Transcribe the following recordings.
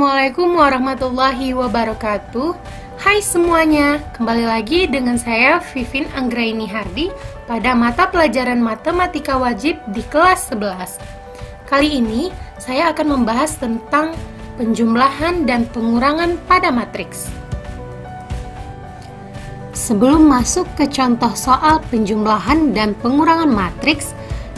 Assalamualaikum warahmatullahi wabarakatuh. Hai semuanya, kembali lagi dengan saya Vivin Anggraini Hardi pada mata pelajaran Matematika Wajib di kelas 11. Kali ini saya akan membahas tentang penjumlahan dan pengurangan pada matriks. Sebelum masuk ke contoh soal penjumlahan dan pengurangan matriks,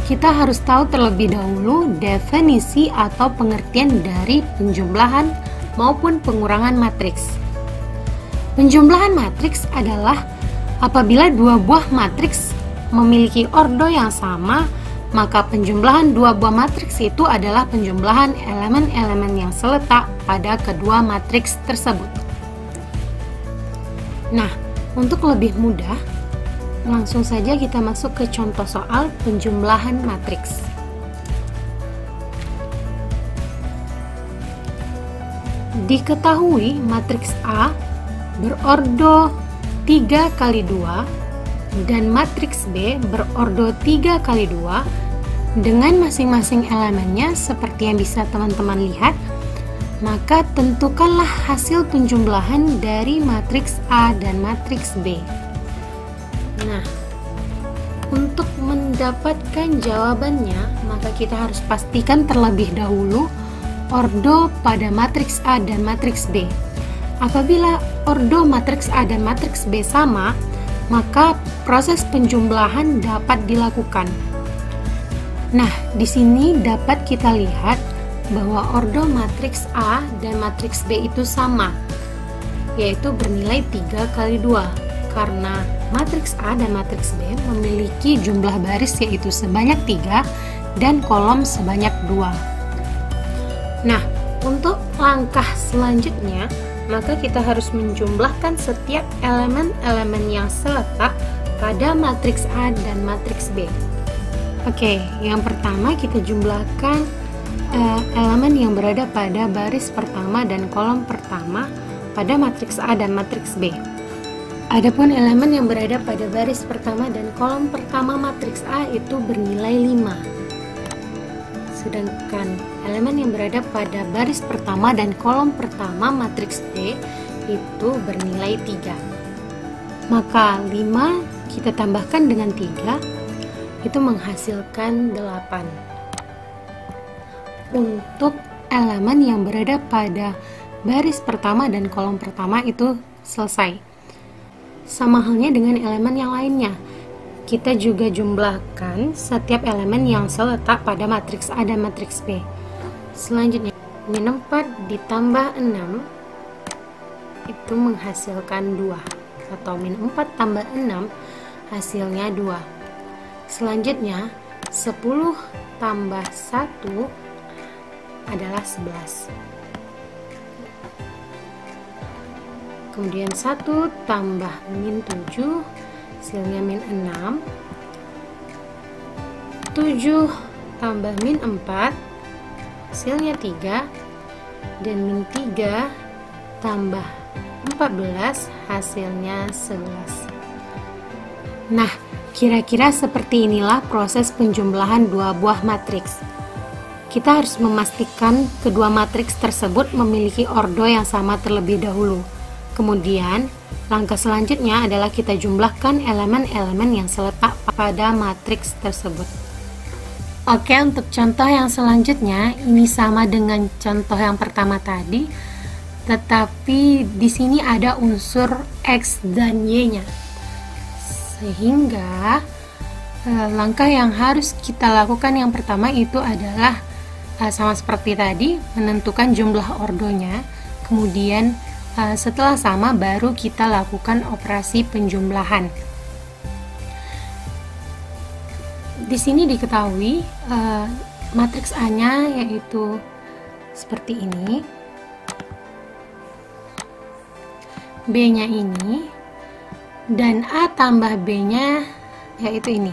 kita harus tahu terlebih dahulu definisi atau pengertian dari penjumlahan maupun pengurangan matriks. Penjumlahan matriks adalah apabila dua buah matriks memiliki ordo yang sama, maka penjumlahan dua buah matriks itu adalah penjumlahan elemen-elemen yang seletak pada kedua matriks tersebut. Nah, untuk lebih mudah, langsung saja kita masuk ke contoh soal penjumlahan matriks. Diketahui matriks A berordo 3 kali 2 dan matriks B berordo 3 kali 2 dengan masing-masing elemennya seperti yang bisa teman-teman lihat, maka tentukanlah hasil penjumlahan dari matriks A dan matriks B. Nah, untuk mendapatkan jawabannya, maka kita harus pastikan terlebih dahulu ordo pada matriks A dan matriks B. Apabila ordo matriks A dan matriks B sama, maka proses penjumlahan dapat dilakukan. Nah, di sini dapat kita lihat bahwa ordo matriks A dan matriks B itu sama, yaitu bernilai 3 kali 2. Karena matriks A dan matriks B memiliki jumlah baris yaitu sebanyak 3 dan kolom sebanyak 2. Nah, untuk langkah selanjutnya, maka kita harus menjumlahkan setiap elemen-elemen yang seletak pada matriks A dan matriks B. Oke, yang pertama kita jumlahkan elemen yang berada pada baris pertama dan kolom pertama pada matriks A dan matriks B. Adapun elemen yang berada pada baris pertama dan kolom pertama matriks A itu bernilai 5. Sedangkan elemen yang berada pada baris pertama dan kolom pertama matriks B itu bernilai 3. Maka 5 kita tambahkan dengan 3 itu menghasilkan 8. Untuk elemen yang berada pada baris pertama dan kolom pertama itu selesai. Sama halnya dengan elemen yang lainnya, kita juga jumlahkan setiap elemen yang seletak pada matriks A dan matriks B. Selanjutnya, min 4 ditambah 6 itu menghasilkan 2, atau min 4 tambah 6 hasilnya 2. Selanjutnya, 10 tambah 1 adalah 11. Kemudian 1 tambah min 7 hasilnya min 6. 7 tambah min 4 hasilnya 3. Dan min 3 tambah 14 hasilnya 11. Nah, kira-kira seperti inilah proses penjumlahan dua buah matriks. Kita harus memastikan kedua matriks tersebut memiliki ordo yang sama terlebih dahulu. Kemudian, langkah selanjutnya adalah kita jumlahkan elemen-elemen yang seletak pada matriks tersebut. Oke, untuk contoh yang selanjutnya, ini sama dengan contoh yang pertama tadi, tetapi di sini ada unsur X dan Y-nya. Sehingga, langkah yang harus kita lakukan yang pertama itu adalah sama seperti tadi, menentukan jumlah ordonya, kemudian setelah sama baru kita lakukan operasi penjumlahan. Di sini diketahui matriks A-nya yaitu seperti ini, B-nya ini, dan A tambah B-nya yaitu ini.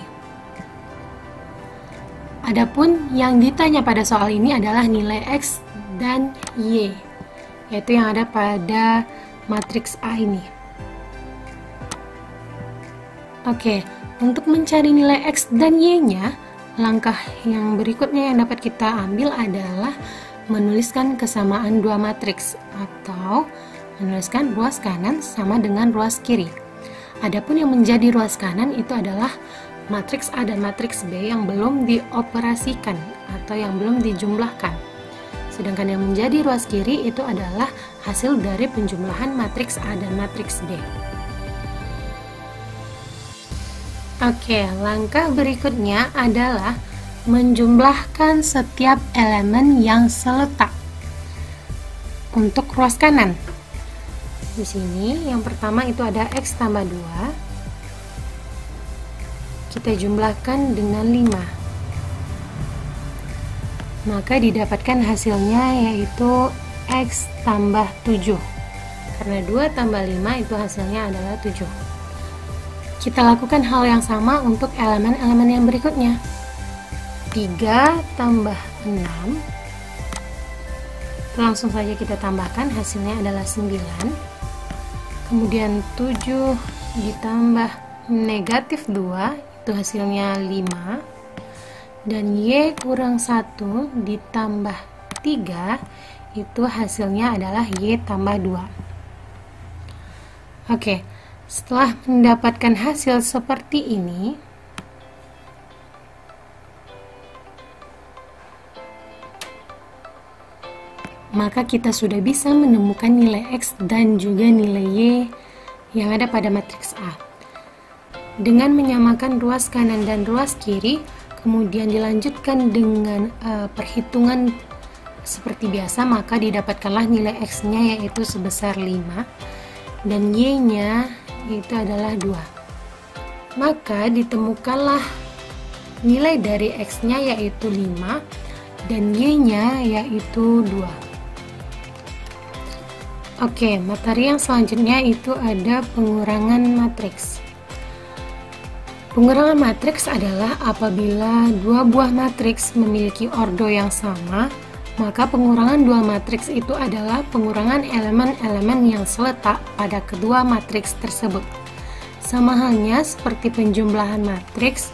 Adapun yang ditanya pada soal ini adalah nilai X dan Y, yaitu yang ada pada matriks A ini. Oke, untuk mencari nilai X dan Y-nya, langkah yang berikutnya yang dapat kita ambil adalah menuliskan kesamaan dua matriks atau menuliskan ruas kanan sama dengan ruas kiri. Adapun yang menjadi ruas kanan itu adalah matriks A dan matriks B yang belum dioperasikan atau yang belum dijumlahkan. Sedangkan yang menjadi ruas kiri itu adalah hasil dari penjumlahan matriks A dan matriks B. Oke, langkah berikutnya adalah menjumlahkan setiap elemen yang seletak untuk ruas kanan. Di sini yang pertama itu ada X tambah 2. Kita jumlahkan dengan 5. Maka didapatkan hasilnya yaitu X tambah 7. Karena 2 tambah 5 itu hasilnya adalah 7. Kita lakukan hal yang sama untuk elemen-elemen yang berikutnya. 3 tambah 6. Langsung saja kita tambahkan, hasilnya adalah 9. Kemudian 7 ditambah negatif 2, itu hasilnya 5. Dan Y kurang 1 ditambah 3, itu hasilnya adalah Y tambah 2. Oke, setelah mendapatkan hasil seperti ini, maka kita sudah bisa menemukan nilai X dan juga nilai Y yang ada pada matriks A. Dengan menyamakan ruas kanan dan ruas kiri, kemudian dilanjutkan dengan perhitungan seperti biasa, maka didapatkanlah nilai X-nya yaitu sebesar 5 dan Y-nya itu adalah 2. Maka ditemukanlah nilai dari X-nya yaitu 5 dan Y-nya yaitu 2. Oke, materi yang selanjutnya itu ada pengurangan matriks. Pengurangan matriks adalah apabila dua buah matriks memiliki ordo yang sama, maka pengurangan dua matriks itu adalah pengurangan elemen-elemen yang seletak pada kedua matriks tersebut. Sama halnya seperti penjumlahan matriks,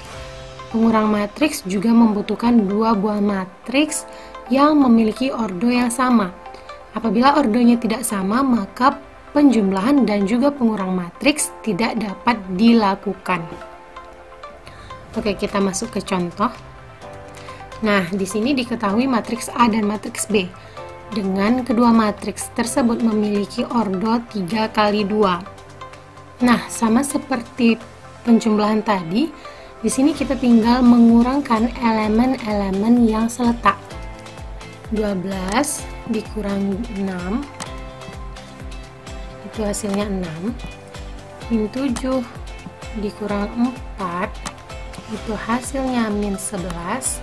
pengurang matriks juga membutuhkan dua buah matriks yang memiliki ordo yang sama. Apabila ordonya tidak sama, maka penjumlahan dan juga pengurang matriks tidak dapat dilakukan. Oke, kita masuk ke contoh. Nah, di sini diketahui matriks A dan matriks B. Dengan kedua matriks tersebut memiliki ordo 3 kali 2. Nah, sama seperti penjumlahan tadi, di sini kita tinggal mengurangkan elemen-elemen yang seletak. 12 dikurang 6 itu hasilnya 6. Min 7 dikurang 4 itu hasilnya min 11.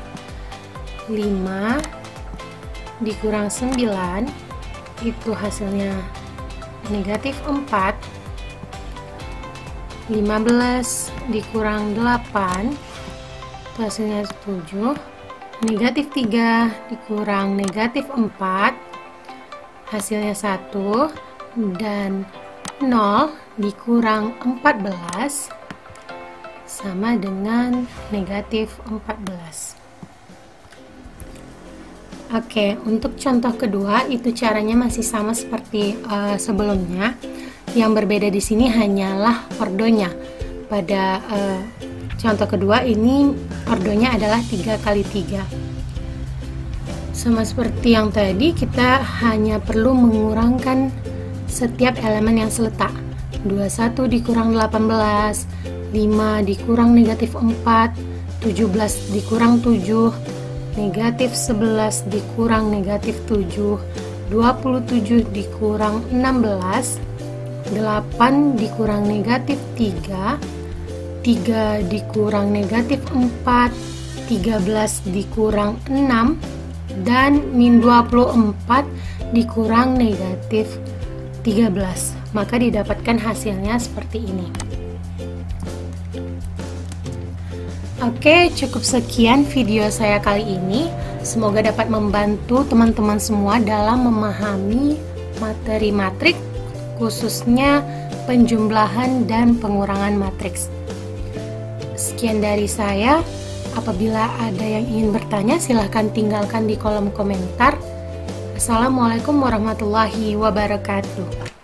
5 dikurang 9 itu hasilnya negatif 4. 15 dikurang 8 itu hasilnya 7. Negatif 3 dikurang negatif 4 hasilnya 1, dan 0 dikurang 14 sama dengan negatif 14. Oke, untuk contoh kedua itu caranya masih sama seperti sebelumnya. Yang berbeda di sini hanyalah ordonya. Pada contoh kedua ini ordonya adalah 3 kali 3. Sama seperti yang tadi, kita hanya perlu mengurangkan setiap elemen yang seletak. 21 dikurang 18, 5 dikurang negatif 4, 17 dikurang 7, negatif 11 dikurang negatif 7, 27 dikurang 16, 8 dikurang negatif 3, 3 dikurang negatif 4, 13 dikurang 6, dan min 24 dikurang negatif 13. Maka didapatkan hasilnya seperti ini. Oke, cukup sekian video saya kali ini. Semoga dapat membantu teman-teman semua dalam memahami materi matriks, khususnya penjumlahan dan pengurangan matriks. Sekian dari saya. Apabila ada yang ingin bertanya, silahkan tinggalkan di kolom komentar. Assalamualaikum warahmatullahi wabarakatuh.